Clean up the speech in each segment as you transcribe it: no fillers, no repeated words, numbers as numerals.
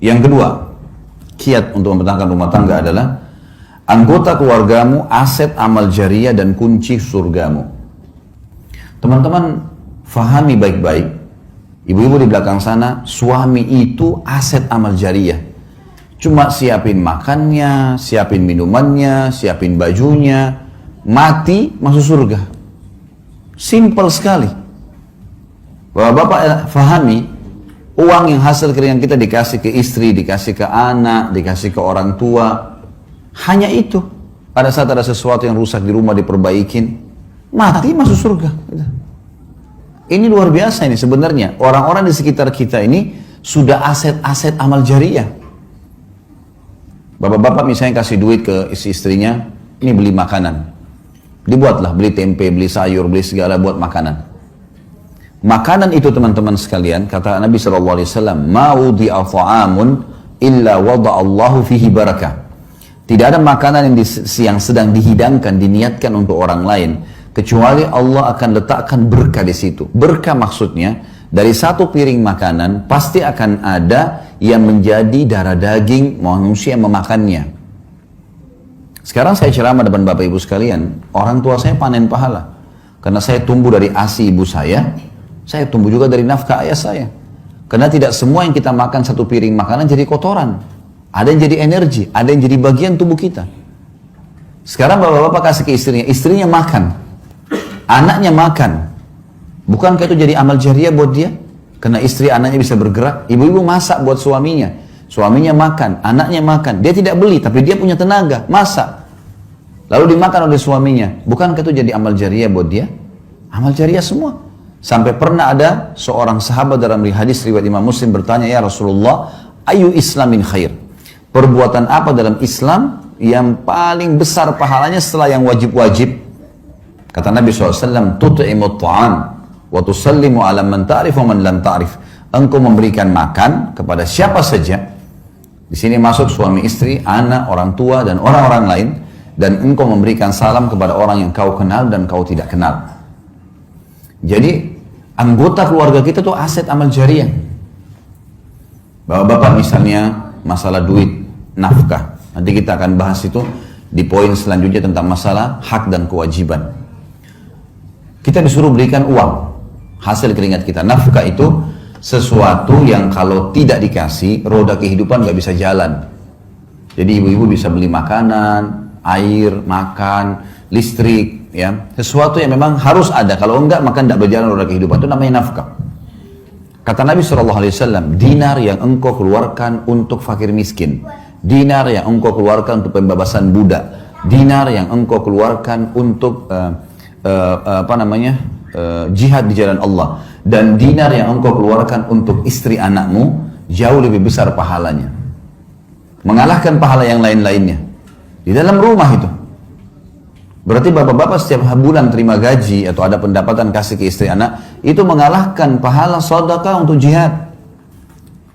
Yang kedua, kiat untuk mempertahankan rumah tangga adalah anggota keluargamu, aset amal jariah dan kunci surgamu. Teman-teman fahami baik-baik, ibu-ibu di belakang sana, suami itu aset amal jariah. Cuma siapin makannya, siapin minumannya, siapin bajunya, mati masuk surga. Simple sekali. Bapak-bapak fahami, uang yang hasil keringat kita dikasih ke istri, dikasih ke anak, dikasih ke orang tua, hanya itu. Pada saat ada sesuatu yang rusak di rumah diperbaikin, mati masuk surga. Ini luar biasa ini sebenarnya. Orang-orang di sekitar kita ini sudah aset-aset amal jariah. Bapak-bapak misalnya kasih duit ke istri-istrinya, ini beli makanan. Dibuatlah, beli tempe, beli sayur, beli segala buat makanan. Makanan itu teman-teman sekalian, kata Nabi SAW, "Ma wudi'a ta'amun illa wada'allahu fihi barakah." Tidak ada makanan yang sedang dihidangkan, diniatkan untuk orang lain, kecuali Allah akan letakkan berkah di situ. Berkah maksudnya, dari satu piring makanan, pasti akan ada yang menjadi darah daging manusia yang memakannya. Sekarang saya ceramah depan Bapak Ibu sekalian, orang tua saya panen pahala. Karena saya tumbuh dari ASI ibu saya tumbuh juga dari nafkah ayah saya. Karena tidak semua yang kita makan satu piring makanan jadi kotoran. Ada yang jadi energi, ada yang jadi bagian tubuh kita. Sekarang bapak-bapak kasih ke istrinya makan. Anaknya makan. Bukankah itu jadi amal jariah buat dia? Karena istri anaknya bisa bergerak. Ibu-ibu masak buat suaminya. Suaminya makan, anaknya makan. Dia tidak beli, tapi dia punya tenaga, masak. Lalu dimakan oleh suaminya. Bukankah itu jadi amal jariah buat dia? Amal jariah semua. Sampai pernah ada seorang sahabat dalam hadis riwayat Imam Muslim bertanya, "Ya Rasulullah, ayu islamin khair?" Perbuatan apa dalam Islam yang paling besar pahalanya setelah yang wajib-wajib? Kata Nabi SAW, "Tut'imut ta'am wa tusallimu ala man ta'rif wa man lam ta'rif." Engkau memberikan makan kepada siapa saja. Di sini masuk suami istri, anak, orang tua dan orang-orang lain, dan engkau memberikan salam kepada orang yang kau kenal dan kau tidak kenal. Jadi anggota keluarga kita tuh aset amal jariah. Bapak-bapak misalnya masalah duit, nafkah. Nanti kita akan bahas itu di poin selanjutnya tentang masalah hak dan kewajiban. Kita disuruh berikan uang, hasil keringat kita. Nafkah itu sesuatu yang kalau tidak dikasih, roda kehidupan nggak bisa jalan. Jadi ibu-ibu bisa beli makanan, air, makan, listrik, ya. Sesuatu yang memang harus ada. Kalau enggak, maka tidak berjalan roda kehidupan. Itu namanya nafkah. Kata Nabi SAW, dinar yang engkau keluarkan untuk fakir miskin, dinar yang engkau keluarkan untuk pembebasan budak, dinar yang engkau keluarkan untuk jihad di jalan Allah, dan dinar yang engkau keluarkan untuk istri anakmu jauh lebih besar pahalanya, mengalahkan pahala yang lain-lainnya di dalam rumah itu. Berarti bapak-bapak setiap bulan terima gaji atau ada pendapatan kasih ke istri anak, itu mengalahkan pahala sedekah untuk jihad,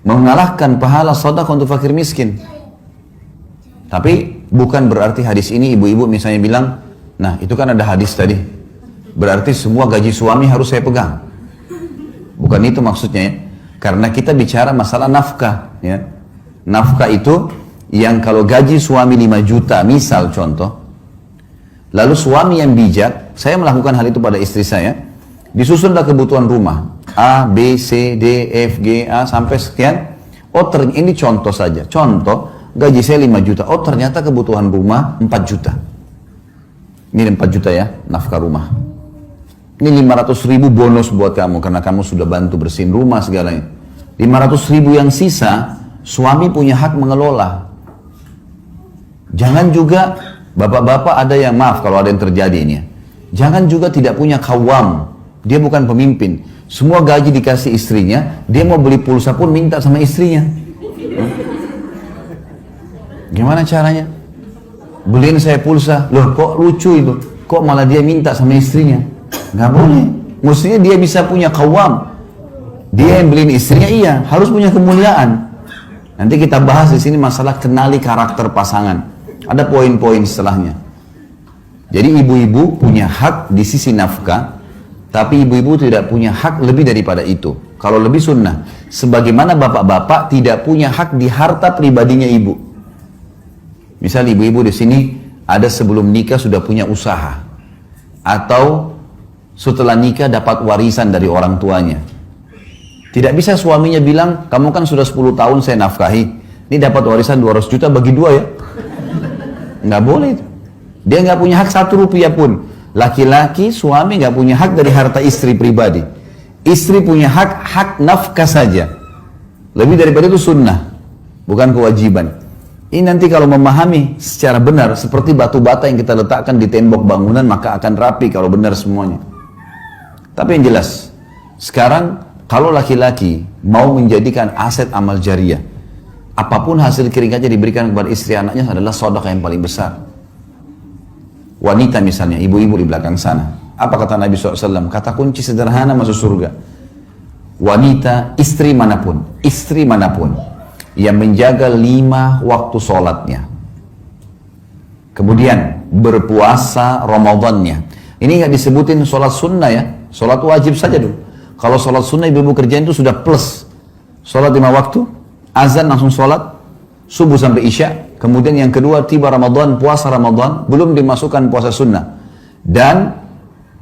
mengalahkan pahala sedekah untuk fakir miskin. Tapi bukan berarti hadis ini ibu-ibu misalnya bilang, nah itu kan ada hadis tadi, berarti semua gaji suami harus saya pegang. Bukan itu maksudnya ya. Karena kita bicara masalah nafkah ya. Nafkah itu yang kalau gaji suami 5 juta misal contoh, lalu suami yang bijak, saya melakukan hal itu pada istri saya, disusunlah kebutuhan rumah A, B, C, D, F, G, A sampai sekian. Oh ini contoh saja, contoh gaji saya 5 juta, oh ternyata kebutuhan rumah 4 juta. Ini 4 juta ya, nafkah rumah. Ini 500.000 bonus buat kamu, karena kamu sudah bantu bersihin rumah segalanya. 500.000 yang sisa, suami punya hak mengelola. Jangan juga, bapak-bapak ada yang, maaf kalau ada yang terjadi ini ya, jangan juga tidak punya kawam, dia bukan pemimpin. Semua gaji dikasih istrinya, dia mau beli pulsa pun minta sama istrinya. Gimana caranya? Beliin saya pulsa, loh kok lucu itu, kok malah dia minta sama istrinya? Nggak boleh. Mestinya dia bisa punya kawam. Dia yang beliin istrinya, iya, harus punya kemuliaan. Nanti kita bahas di sini masalah kenali karakter pasangan. Ada poin-poin setelahnya. Jadi ibu-ibu punya hak di sisi nafkah, tapi ibu-ibu tidak punya hak lebih daripada itu. Kalau lebih sunnah. Sebagaimana bapak-bapak tidak punya hak di harta pribadinya ibu. Misal ibu-ibu di sini ada sebelum nikah sudah punya usaha. Atau setelah nikah dapat warisan dari orang tuanya. Tidak bisa suaminya bilang, kamu kan sudah 10 tahun saya nafkahi. Ini dapat warisan 200 juta bagi 2 ya. Nggak boleh itu. Dia nggak punya hak 1 rupiah pun. Laki-laki, suami nggak punya hak dari harta istri pribadi. Istri punya hak nafkah saja. Lebih daripada itu sunnah, bukan kewajiban. Ini nanti kalau memahami secara benar, seperti batu bata yang kita letakkan di tembok bangunan, maka akan rapi kalau benar semuanya. Tapi yang jelas, sekarang kalau laki-laki mau menjadikan aset amal jariah, apapun hasil keringatnya diberikan kepada istri anaknya adalah sedekah yang paling besar. Wanita misalnya, ibu-ibu di belakang sana. Apa kata Nabi SAW? Kata kunci sederhana masuk surga. Wanita, istri manapun yang menjaga 5 waktu sholatnya. Kemudian berpuasa Ramadannya. Ini nggak disebutin sholat sunnah ya. Sholat wajib saja dulu. Kalau sholat sunnah ibu-ibu kerjain itu sudah plus. Sholat 5 waktu, azan langsung sholat, subuh sampai isya. Kemudian yang kedua tiba Ramadan, puasa Ramadan, belum dimasukkan puasa sunnah. Dan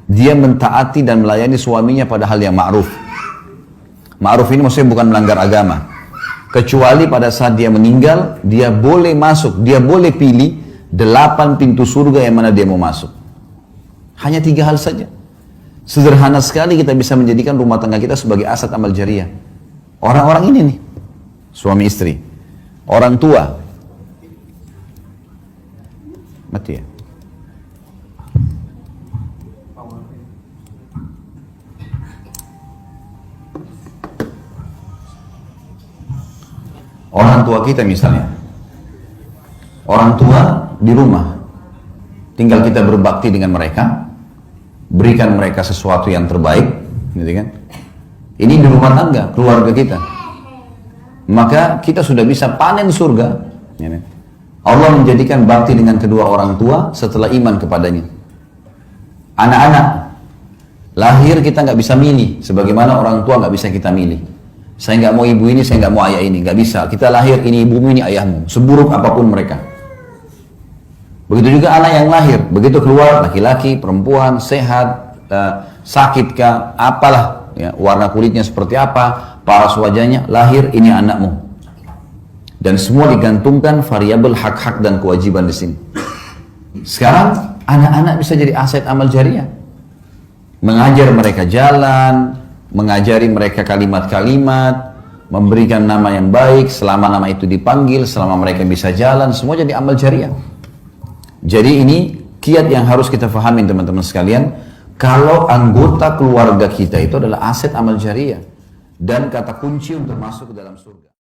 dia mentaati dan melayani suaminya pada hal yang ma'ruf. Ma'ruf ini maksudnya bukan melanggar agama. Kecuali pada saat dia meninggal, dia boleh masuk, dia boleh pilih 8 pintu surga yang mana dia mau masuk. Hanya 3 hal saja. Sederhana sekali kita bisa menjadikan rumah tangga kita sebagai aset amal jariah. Orang-orang ini nih, suami istri, orang tua. Mati ya? Orang tua kita misalnya, orang tua di rumah, tinggal kita berbakti dengan mereka, berikan mereka sesuatu yang terbaik, gitu kan? Ini di rumah tangga, keluarga kita. Maka kita sudah bisa panen surga. Allah menjadikan bakti dengan kedua orang tua setelah iman kepadanya. Anak-anak, lahir kita nggak bisa milih, sebagaimana orang tua nggak bisa kita milih. Saya nggak mau ibu ini, saya nggak mau ayah ini, nggak bisa. Kita lahir, ini ibumu, ini ayahmu, seburuk apapun mereka. Begitu juga anak yang lahir, begitu keluar laki-laki, perempuan, sehat, sakitkah, apalah, ya, warna kulitnya seperti apa, paras wajahnya, lahir ini anakmu. Dan semua digantungkan variabel hak-hak dan kewajiban di sini. Sekarang anak-anak bisa jadi aset amal jariah, mengajar mereka jalan, mengajari mereka kalimat-kalimat, memberikan nama yang baik, selama nama itu dipanggil, selama mereka bisa jalan, semua jadi amal jariah. Jadi ini kiat yang harus kita fahami teman-teman sekalian, kalau anggota keluarga kita itu adalah aset amal jariah dan kata kunci untuk masuk ke dalam surga.